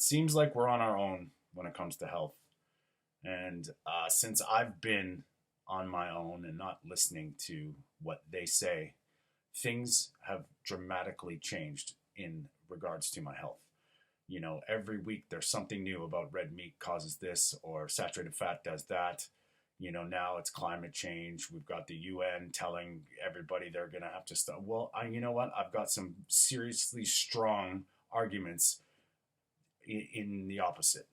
seems like we're on our own when it comes to health. And since I've been on my own and not listening to what they say, things have dramatically changed in regards to my health. Every week there's something new about red meat causes this or saturated fat does that. Now it's climate change. We've got the UN telling everybody they're going to have to stop. Well, you know what? I've got some seriously strong arguments in the opposite.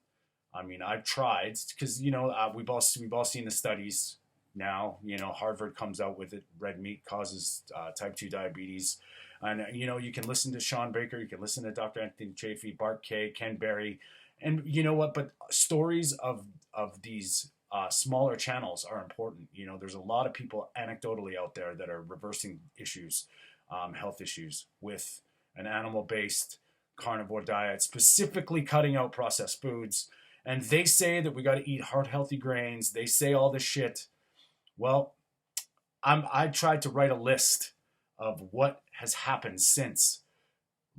I mean, I've tried because we've all seen the studies now. Harvard comes out with it. Red meat causes type 2 diabetes. And you can listen to Sean Baker, you can listen to Dr. Anthony Chaffee, Bart Kay, Ken Berry, and you know what? But stories of these smaller channels are important. There's a lot of people anecdotally out there that are reversing issues, health issues with an animal-based carnivore diet, specifically cutting out processed foods. And they say that we got to eat heart-healthy grains. They say all this shit. Well, I tried to write a list of what has happened since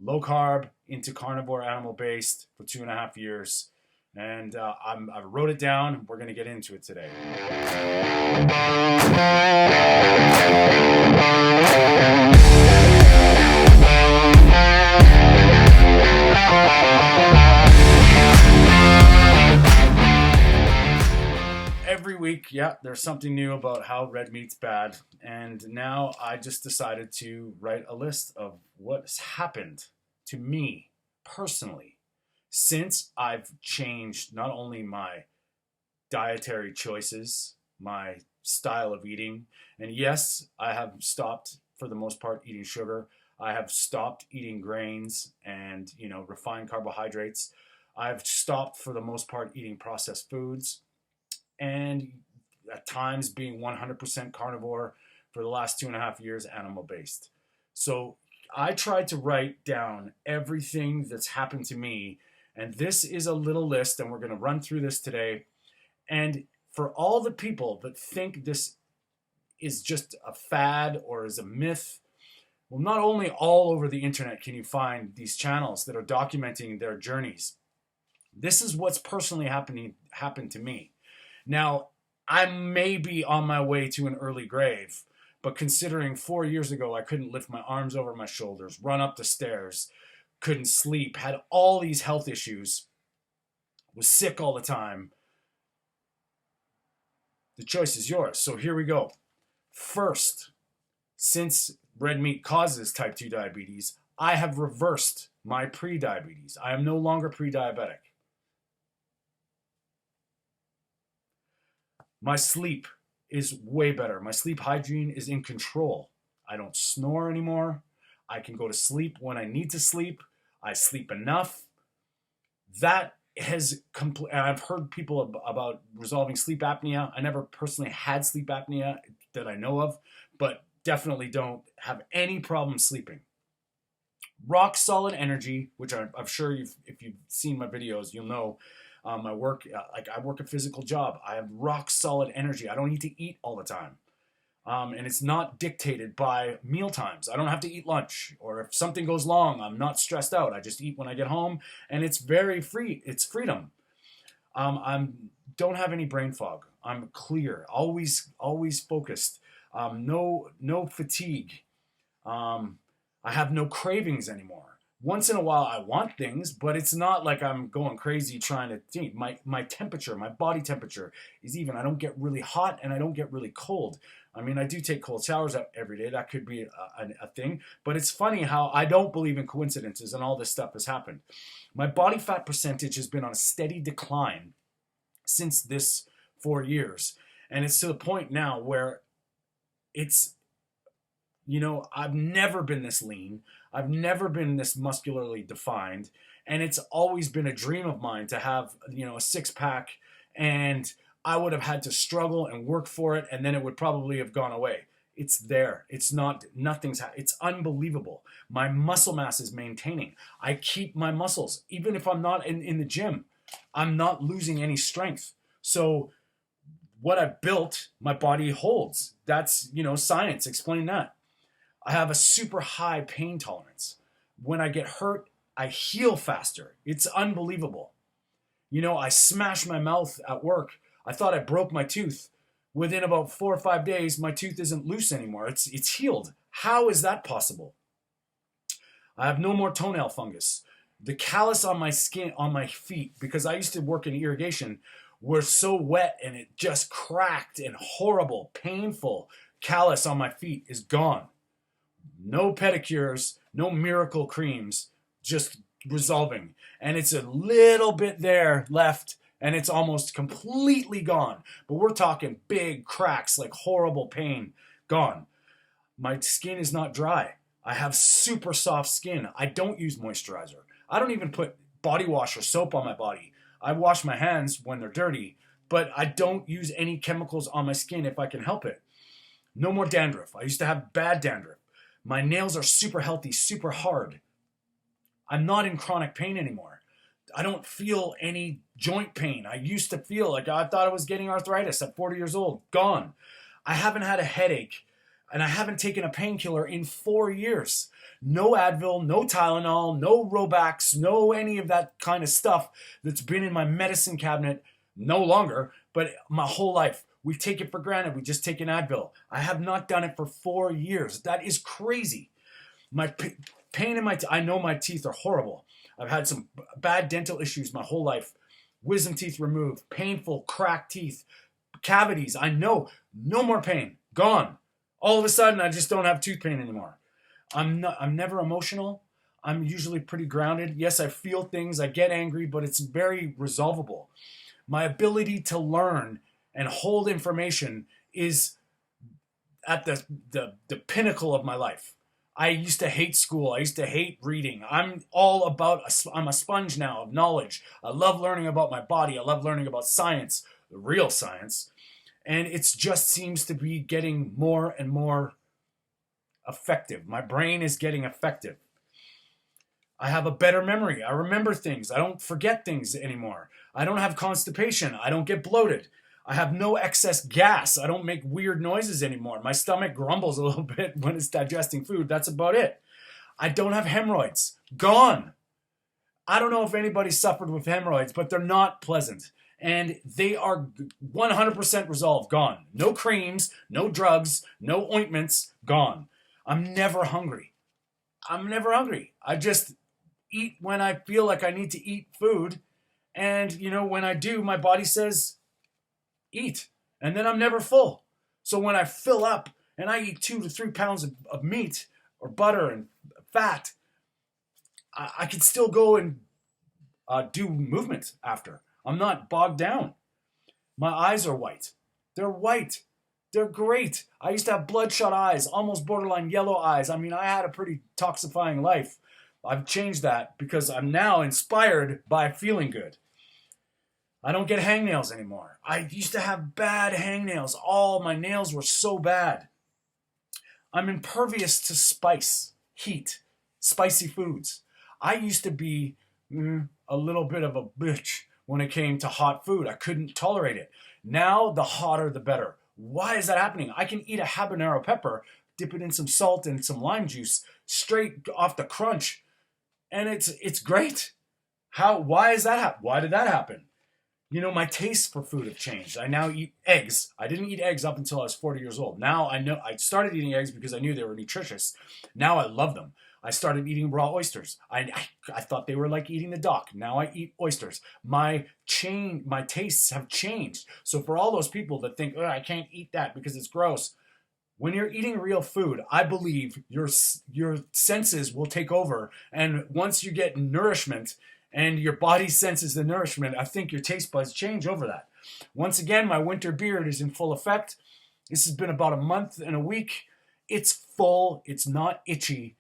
low carb into carnivore animal based for 2.5 years. And I wrote it down. We're going to get into it today. Every week, there's something new about how red meat's bad. And now I just decided to write a list of what's happened to me personally since I've changed not only my dietary choices, my style of eating, and yes, I have stopped for the most part eating sugar. I have stopped eating grains and, refined carbohydrates. I've stopped for the most part eating processed foods and at times being 100% carnivore for the last 2.5 years, animal based. So I tried to write down everything that's happened to me. And this is a little list, and we're going to run through this today. And for all the people that think this is just a fad or is a myth, well, not only all over the internet can you find these channels that are documenting their journeys. This is what's personally happened to me. Now, I may be on my way to an early grave, but considering 4 years ago I couldn't lift my arms over my shoulders, run up the stairs, couldn't sleep, had all these health issues, was sick all the time, the choice is yours. So here we go. First, since red meat causes type 2 diabetes, I have reversed my pre-diabetes. I am no longer pre-diabetic. My sleep is way better. My sleep hygiene is in control. I don't snore anymore. I can go to sleep when I need to sleep. I sleep enough. That has and I've heard people about resolving sleep apnea. I never personally had sleep apnea that I know of, but definitely don't have any problem sleeping. Rock solid energy, which I'm sure if you've seen my videos, you'll know. I work a physical job. I have rock solid energy. I don't need to eat all the time. And it's not dictated by meal times. I don't have to eat lunch, or if something goes long, I'm not stressed out. I just eat when I get home, and it's very free. It's freedom. I don't have any brain fog. I'm clear, always focused. No fatigue. I have no cravings anymore. Once in a while, I want things, but it's not like I'm going crazy trying to eat. My temperature, my body temperature is even. I don't get really hot and I don't get really cold. I mean, I do take cold showers every day. That could be a thing. But it's funny how I don't believe in coincidences and all this stuff has happened. My body fat percentage has been on a steady decline since this 4 years. And it's to the point now where it's, I've never been this lean. I've never been this muscularly defined. And it's always been a dream of mine to have, a six pack, and I would have had to struggle and work for it, and then it would probably have gone away. It's there. It's not, it's unbelievable. My muscle mass is maintaining. I keep my muscles. Even if I'm not in the gym, I'm not losing any strength. So what I've built, my body holds. That's, science. Explain that. I have a super high pain tolerance. When I get hurt, I heal faster. It's unbelievable. I smashed my mouth at work. I thought I broke my tooth. Within about 4 or 5 days, my tooth isn't loose anymore. It's healed. How is that possible? I have no more toenail fungus. The callus on my skin, on my feet, because I used to work in irrigation, were so wet and it just cracked and horrible, painful callus on my feet is gone. No pedicures, no miracle creams, just resolving. And it's a little bit there left and it's almost completely gone. But we're talking big cracks, like horrible pain, gone. My skin is not dry. I have super soft skin. I don't use moisturizer. I don't even put body wash or soap on my body. I wash my hands when they're dirty, but I don't use any chemicals on my skin if I can help it. No more dandruff. I used to have bad dandruff. My nails are super healthy, super hard. I'm not in chronic pain anymore. I don't feel any joint pain. I used to feel like I thought I was getting arthritis at 40 years old. Gone. I haven't had a headache, and I haven't taken a painkiller in 4 years. No Advil, no Tylenol, no Robax, no any of that kind of stuff that's been in my medicine cabinet, no longer, but my whole life. We take it for granted. We just take an Advil. I have not done it for 4 years. That is crazy. My pain in I know my teeth are horrible. I've had some bad dental issues my whole life. Wisdom teeth removed, painful, cracked teeth, cavities. I know. No more pain. Gone. All of a sudden, I just don't have tooth pain anymore. I'm never emotional. I'm usually pretty grounded. Yes, I feel things. I get angry, but it's very resolvable. My ability to learn and hold information is at the pinnacle of my life. I used to hate school. I used to hate reading. I'm a sponge now of knowledge. I love learning about my body. I love learning about science, the real science. And it just seems to be getting more and more effective. My brain is getting effective. I have a better memory. I remember things. I don't forget things anymore. I don't have constipation. I don't get bloated. I have no excess gas. I don't make weird noises anymore. My stomach grumbles a little bit when it's digesting food. That's about it. I don't have hemorrhoids. Gone. I don't know if anybody suffered with hemorrhoids, but they're not pleasant. And they are 100% resolved. Gone. No creams, no drugs, no ointments. Gone. I'm never hungry. I just eat when I feel like I need to eat food. And, when I do, my body says, eat. And then I'm never full. So when I fill up and I eat 2 to 3 pounds of meat or butter and fat, I can still go and do movement after. I'm not bogged down. My eyes are white. They're white. They're great. I used to have bloodshot eyes, almost borderline yellow eyes. I mean, I had a pretty toxifying life. I've changed that because I'm now inspired by feeling good. I don't get hangnails anymore. I used to have bad hangnails. All my nails were so bad. I'm impervious to spice, heat, spicy foods. I used to be a little bit of a bitch when it came to hot food. I couldn't tolerate it. Now, the hotter, the better. Why is that happening? I can eat a habanero pepper, dip it in some salt and some lime juice, straight off the crunch, and it's great. Why is that happen? Why did that happen? My tastes for food have changed. I now eat eggs. I didn't eat eggs up until I was 40 years old. Now I know I started eating eggs because I knew they were nutritious. Now I love them. I started eating raw oysters. I thought they were like eating the dock. Now I eat oysters. My tastes have changed. So for all those people that think, I can't eat that because it's gross, when you're eating real food, I believe your senses will take over. And once you get nourishment and your body senses the nourishment, I think your taste buds change over that. Once again, my winter beard is in full effect. This has been about a month and a week. It's full. It's not itchy.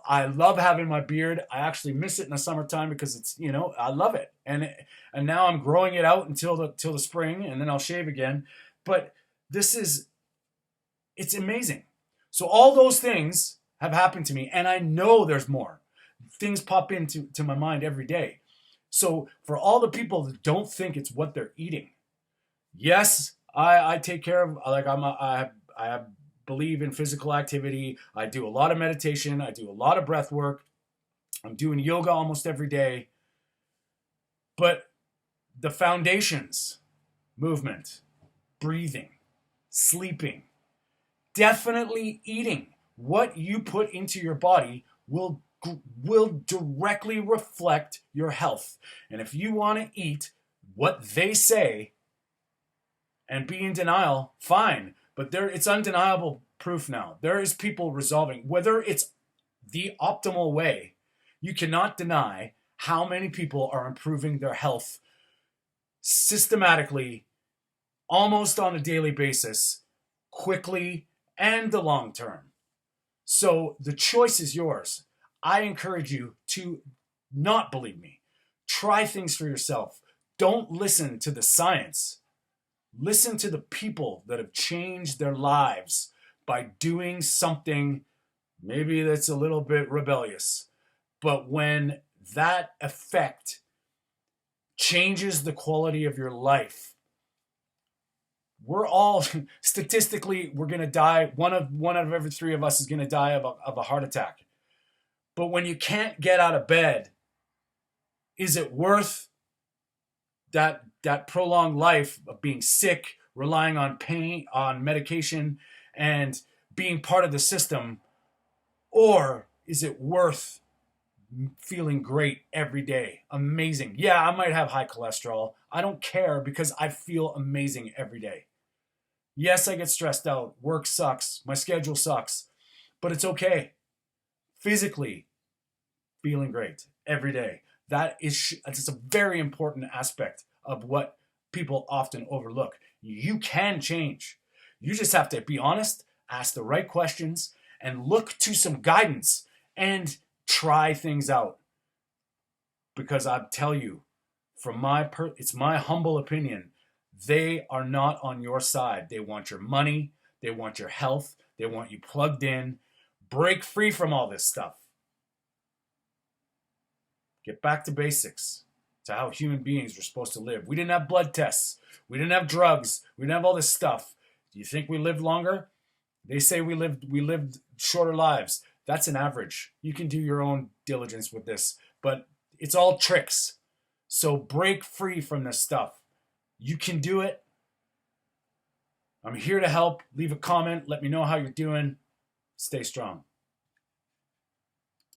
I love having my beard. I actually miss it in the summertime because it's, I love it. And now I'm growing it out until the spring, and then I'll shave again. But it's amazing. So all those things have happened to me, and I know there's more. Things pop into my mind every day. So for all the people that don't think it's what they're eating, yes, I take care of, I believe in physical activity. I do a lot of meditation. I do a lot of breath work. I'm doing yoga almost every day. But the foundations, movement, breathing, sleeping, definitely eating. What you put into your body will directly reflect your health. And if you want to eat what they say and be in denial, fine. But it's undeniable proof now. There is people resolving, whether it's the optimal way. You cannot deny how many people are improving their health systematically, almost on a daily basis, quickly, and the long term. So the choice is yours. I encourage you to not believe me. Try things for yourself. Don't listen to the science. Listen to the people that have changed their lives by doing something maybe that's a little bit rebellious. But when that effect changes the quality of your life, we're all statistically, we're going to die. One out of every three of us is going to die of a heart attack. But when you can't get out of bed, is it worth that prolonged life of being sick, relying on pain, on medication, and being part of the system? Or is it worth feeling great every day? Amazing. Yeah, I might have high cholesterol. I don't care because I feel amazing every day. Yes, I get stressed out. Work sucks. My schedule sucks. But it's okay. Physically feeling great every day. It's a very important aspect of what people often overlook. You can change. You just have to be honest, ask the right questions, and look to some guidance and try things out. Because I tell you, it's my humble opinion, they are not on your side. They want your money. They want your health. They want you plugged in. Break free from all this stuff. Get back to basics, to how human beings were supposed to live. We didn't have blood tests. We didn't have drugs. We didn't have all this stuff. Do you think we lived longer? They say we lived shorter lives. That's an average. You can do your own diligence with this, but it's all tricks. So break free from this stuff. You can do it. I'm here to help. Leave a comment. Let me know how you're doing. Stay strong.